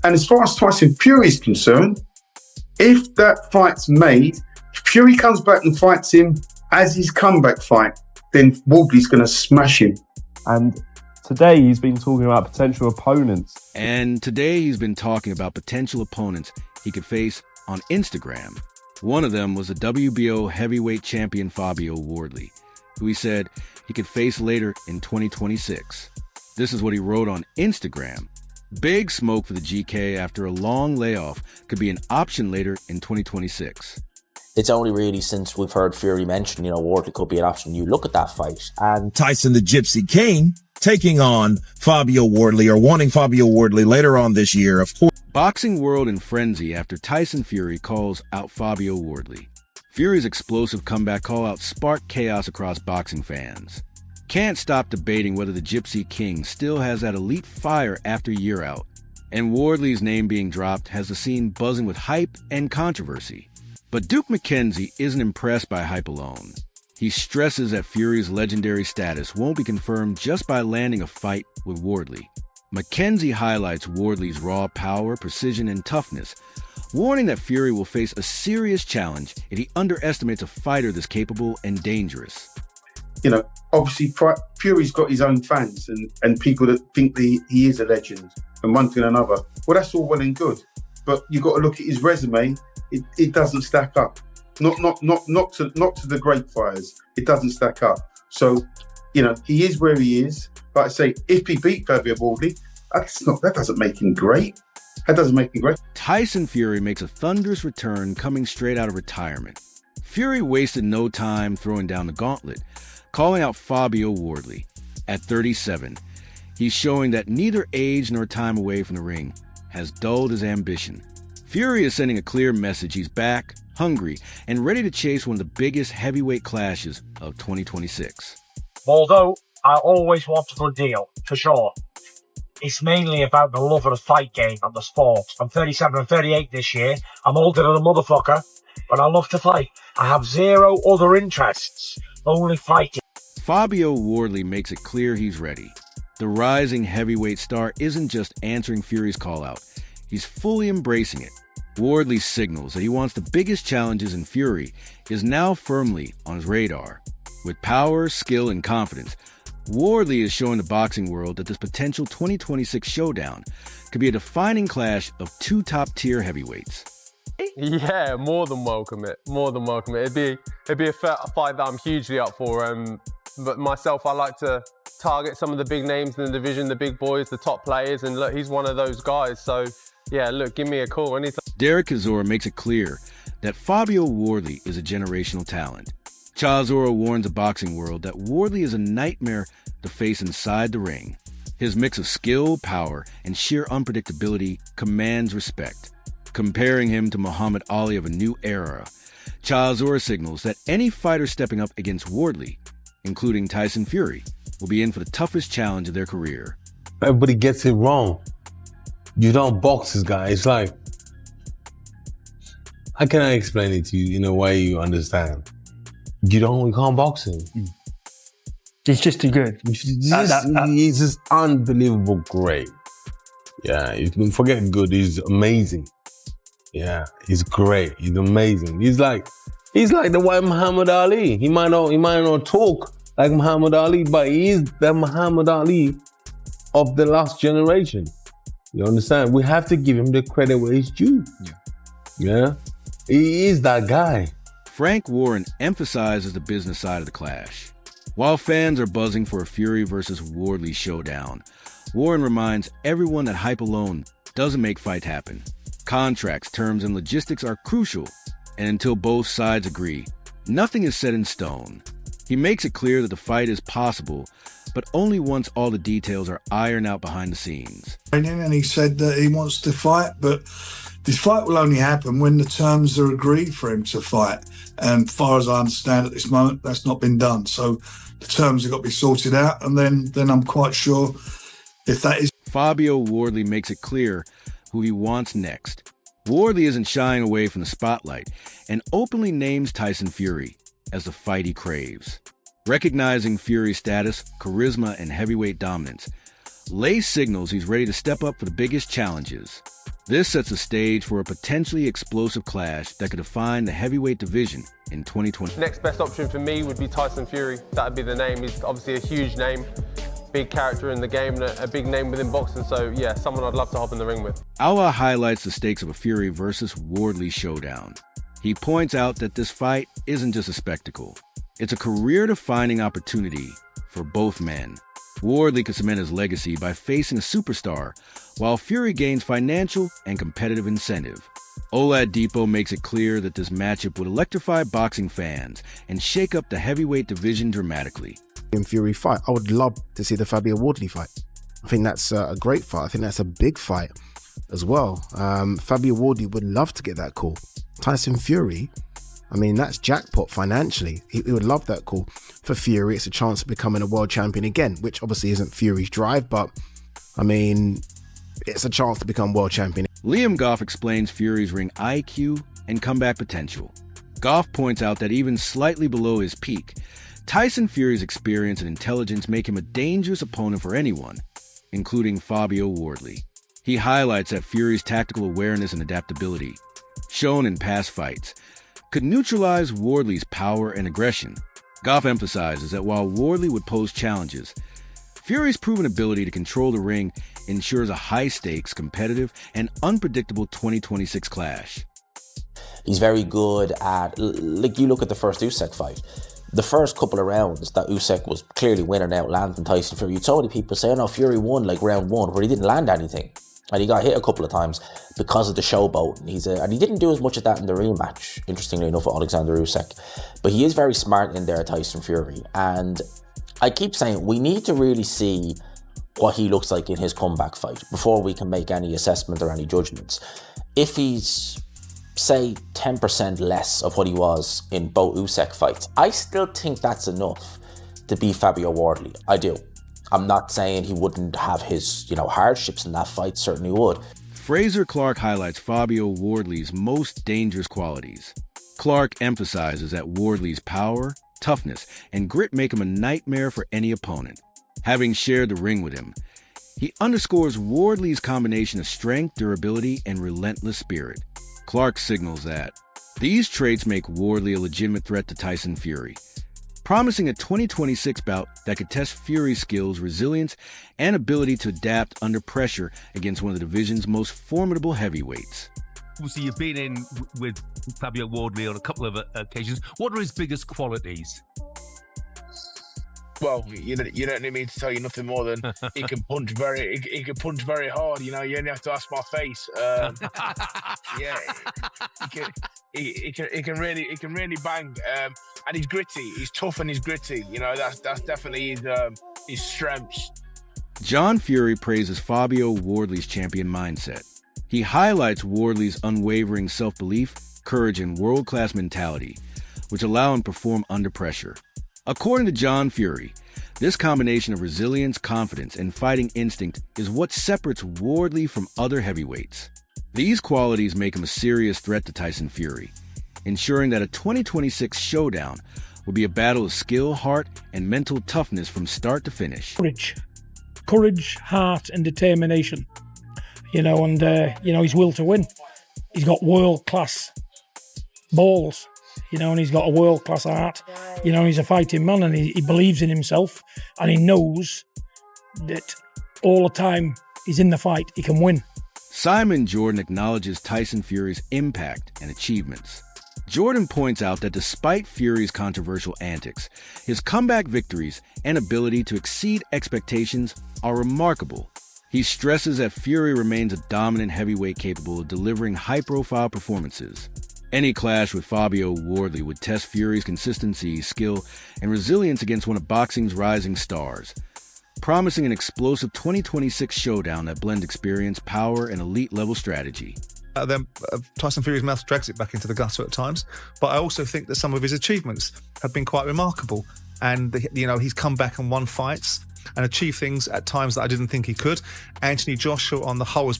And as far as Tyson Fury is concerned, if that fight's made, Fury comes back and fights him as his comeback fight, then Wardley's going to smash him. And today he's been talking about potential opponents. He could face on Instagram. One of them was the WBO heavyweight champion Fabio Wardley, who he said he could face later in 2026. This is what he wrote on Instagram. Big smoke for the GK after a long layoff could be an option later in 2026. It's only really since we've heard Fury mention, Wardley could be an option. You look at that fight. And Tyson the Gypsy King taking on Fabio Wardley, or wanting Fabio Wardley later on this year, of course. Boxing world in frenzy after Tyson Fury calls out Fabio Wardley. Fury's explosive comeback call-out sparked chaos across boxing fans. Can't stop debating whether the Gypsy King still has that elite fire after a year out. And Wardley's name being dropped has the scene buzzing with hype and controversy. But Duke McKenzie isn't impressed by hype alone. He stresses that Fury's legendary status won't be confirmed just by landing a fight with Wardley. McKenzie highlights Wardley's raw power, precision, and toughness, warning that Fury will face a serious challenge if he underestimates a fighter this capable and dangerous. Obviously Fury's got his own fans and people that think he is a legend and one thing and another. Well, that's all well and good, but you've got to look at his resume. It doesn't stack up. Not to the great fighters. It doesn't stack up. So, he is where he is. Like I say, if he beat Fabio Wardley, that doesn't make him great. Tyson Fury makes a thunderous return coming straight out of retirement. Fury wasted no time throwing down the gauntlet, calling out Fabio Wardley. At 37, he's showing that neither age nor time away from the ring has dulled his ambition. Fury is sending a clear message he's back, hungry, and ready to chase one of the biggest heavyweight clashes of 2026. Although I always wanted a deal, for sure. It's mainly about the love of the fight game and the sport. I'm 37 and 38 this year. I'm older than a motherfucker, but I love to fight. I have zero other interests, only fighting. Fabio Wardley makes it clear he's ready. The rising heavyweight star isn't just answering Fury's call-out. He's fully embracing it. Wardley signals that he wants the biggest challenges, and Fury is now firmly on his radar. With power, skill, and confidence, Wardley is showing the boxing world that this potential 2026 showdown could be a defining clash of two top-tier heavyweights. Yeah, more than welcome it. It'd be a fight that I'm hugely up for. But myself, I like to target some of the big names in the division, the big boys, the top players, and look, he's one of those guys. So yeah, look, give me a call anytime. Derek Chisora makes it clear that Fabio Wardley is a generational talent. Chisora warns the boxing world that Wardley is a nightmare to face inside the ring. His mix of skill, power, and sheer unpredictability commands respect. Comparing him to Muhammad Ali of a new era, Chisora signals that any fighter stepping up against Wardley, including Tyson Fury, will be in for the toughest challenge of their career. Everybody gets it wrong. You don't box this guy. It's like, how can I explain it to you in a way you understand? You can't box him. He's just too good. He's just unbelievable great. Yeah, you can forget good, he's amazing. Yeah, he's great, he's amazing. He's like the white Muhammad Ali. He might not talk like Muhammad Ali, but he is the Muhammad Ali of the last generation. You understand? We have to give him the credit where it's due. Yeah? He is that guy. Frank Warren emphasizes the business side of the clash. While fans are buzzing for a Fury versus Wardley showdown, Warren reminds everyone that hype alone doesn't make fight happen. Contracts, terms, and logistics are crucial, and until both sides agree, nothing is set in stone. He makes it clear that the fight is possible, but only once all the details are ironed out behind the scenes. And he said that he wants to fight, but this fight will only happen when the terms are agreed for him to fight. And as far as I understand at this moment, that's not been done. So the terms have got to be sorted out, and then I'm quite sure if that is... Fabio Wardley makes it clear who he wants next. Wardley isn't shying away from the spotlight and openly names Tyson Fury as the fight he craves. Recognizing Fury's status, charisma, and heavyweight dominance, Lay signals he's ready to step up for the biggest challenges. This sets the stage for a potentially explosive clash that could define the heavyweight division in 2020. Next best option for me would be Tyson Fury. That'd be the name. He's obviously a huge name, big character in the game, and a big name within boxing. So yeah, someone I'd love to hop in the ring with. Allah highlights the stakes of a Fury versus Wardley showdown. He points out that this fight isn't just a spectacle. It's a career-defining opportunity for both men. Wardley could cement his legacy by facing a superstar, while Fury gains financial and competitive incentive. Oladipo makes it clear that this matchup would electrify boxing fans and shake up the heavyweight division dramatically. In Fury fight, I would love to see the Fabio Wardley fight. I think that's a great fight. I think that's a big fight as well. Fabio Wardley would love to get that call. Tyson Fury, I mean, that's jackpot financially. He would love that call. For Fury, it's a chance of becoming a world champion again, which obviously isn't Fury's drive, but I mean, it's a chance to become world champion. Liam Goff explains Fury's ring IQ and comeback potential. Goff points out that even slightly below his peak, Tyson Fury's experience and intelligence make him a dangerous opponent for anyone, including Fabio Wardley. He highlights that Fury's tactical awareness and adaptability, shown in past fights, could neutralize Wardley's power and aggression. Goff emphasizes that while Wardley would pose challenges, Fury's proven ability to control the ring ensures a high-stakes, competitive, and unpredictable 2026 clash. He's very good at, like, you look at the first Usyk fight. The first couple of rounds that Usyk was clearly winning out, landing Tyson Fury. You saw many people saying, "Oh, Fury won like round one," where he didn't land anything. And he got hit a couple of times because of the showboat. And he didn't do as much of that in the rematch, interestingly enough, for Alexander Usyk. But he is very smart in there, Tyson Fury. And I keep saying, we need to really see what he looks like in his comeback fight before we can make any assessment or any judgments. If he's, say, 10% less of what he was in both Usyk fights, I still think that's enough to beat Fabio Wardley. I do. I'm not saying he wouldn't have his, hardships in that fight, certainly would. Fraser Clark highlights Fabio Wardley's most dangerous qualities. Clark emphasizes that Wardley's power, toughness, and grit make him a nightmare for any opponent. Having shared the ring with him, he underscores Wardley's combination of strength, durability, and relentless spirit. Clark signals that these traits make Wardley a legitimate threat to Tyson Fury, promising a 2026 bout that could test Fury's skills, resilience, and ability to adapt under pressure against one of the division's most formidable heavyweights. Obviously, you've been in with Fabio Wardley on a couple of occasions. What are his biggest qualities? Well, you don't need me to tell you nothing more than he can punch very hard. You only have to ask my face. Yeah, he can really bang, and he's gritty. He's tough and he's gritty. That's definitely his strengths. John Fury praises Fabio Wardley's champion mindset. He highlights Wardley's unwavering self-belief, courage, and world-class mentality, which allow him to perform under pressure. According to John Fury, this combination of resilience, confidence, and fighting instinct is what separates Wardley from other heavyweights. These qualities make him a serious threat to Tyson Fury, ensuring that a 2026 showdown will be a battle of skill, heart, and mental toughness from start to finish. Courage, heart, and determination. And his will to win. He's got world-class balls. And he's got a world-class heart. He's a fighting man, and he believes in himself, and he knows that all the time he's in the fight, he can win. Simon Jordan acknowledges Tyson Fury's impact and achievements. Jordan points out that despite Fury's controversial antics, his comeback victories and ability to exceed expectations are remarkable. He stresses that Fury remains a dominant heavyweight capable of delivering high-profile performances. Any clash with Fabio Wardley would test Fury's consistency, skill, and resilience against one of boxing's rising stars, promising an explosive 2026 showdown that blends experience, power, and elite-level strategy. Tyson Fury's mouth drags it back into the gutter at times, but I also think that some of his achievements have been quite remarkable. And, he's come back and won fights and achieved things at times that I didn't think he could. Anthony Joshua, on the whole, has